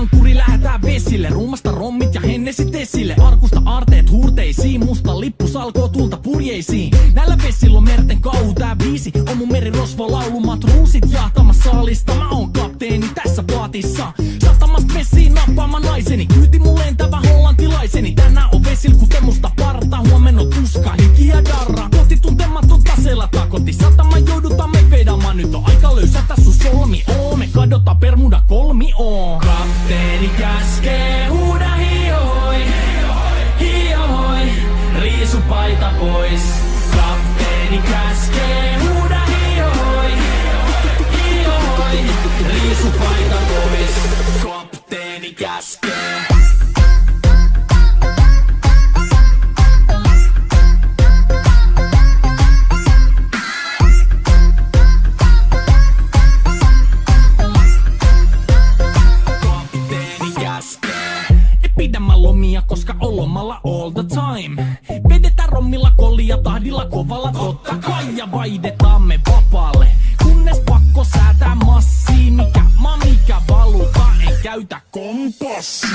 ankkuri lähetään vesille. Ruumasta rommit ja hennesit esille. Arkusta aarteet huurteisiin, musta lippu salkoo tulta purjeisiin. Näillä vesillä on merten kauhu, tää biisi on mun merirosvo laulu. Matruusit jahtamassa saalista, mä oon kapteeni tässä paatissa. Satamasta messiin nappaama naiseni, kyyti mun lentävä hollantilaiseni. Tänään on vesil kuten musta parta, huomenna on tuska, hiki ja darra. Koti tuntematon taseella takoti, satama joudutaan me vedamaan. Nyt on aika löysätä sun solmi, me kadota Bermuda kolmioon. Kapteeni käskee, huuda hiohoi, hiohoi, riisu paita pois. Kapteeni käskee, huuda hiohoi, hiohoi, riisu paita pois. Kapteeni käskee. Pidämä lomia, koska on lomalla all the time. Vedetään rommilla kollia tahdilla kovalla totta kai. Ja vaihdetaan me vapaalle, kunnes pakko säätää massiin. Mikä valuta, ei käytä kompassia.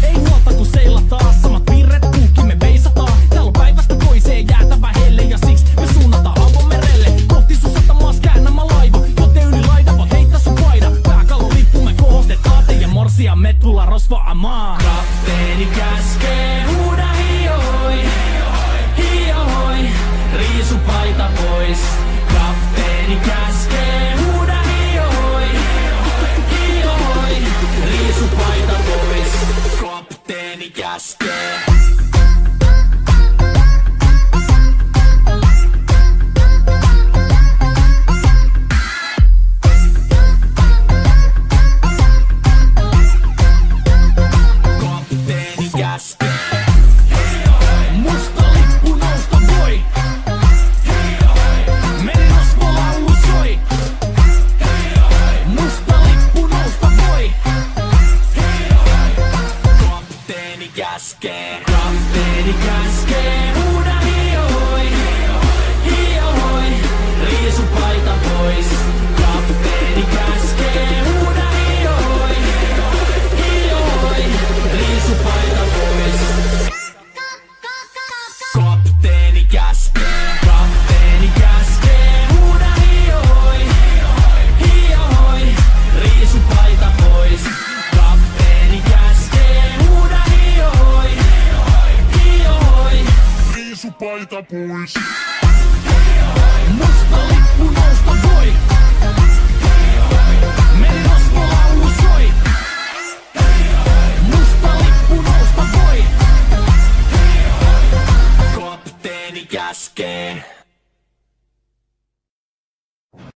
Ei huolta kun seilataan, samat virret puhki me veisataan. Täällä on päivästä toiseen jäätävä helle ja siksi me suunnataan avomerelle. Kohti sun satamaas käännämä laiva, joten yli laida voit heittää sun paida. Pääkallon lippu me kohotetaan, teidän morsia me tulla rosvaamaan. Kapteeni käskee, huuda hiohoi, hiohoi, riisu paita pois. Kapteeni käskee, huuda hiohoi, hiohoi, riisu paita pois. Kapteeni käskee. Musta lippu nousta voi. Merirosvo laulu soi. Musta lippu nousta voi. Kapteeni käskee. Kapteeni käskee. Huuda hiohoi, hiohoi, riisu paita pois. Kapteeni käskee. Huuda hiohoi, hiohoi, riisu paita pois. Kapteeni käskee. Kapteeni käskee. Huuda hiohoi, hiohoi, riisu paita pois. Kapteeni käskee. Huuda hiohoi, hiohoi, riisu paita pois. Musta lippu nousta voi. Merirosvo laulu soi. Musta lippu nousta voi. Kapteeni käskee.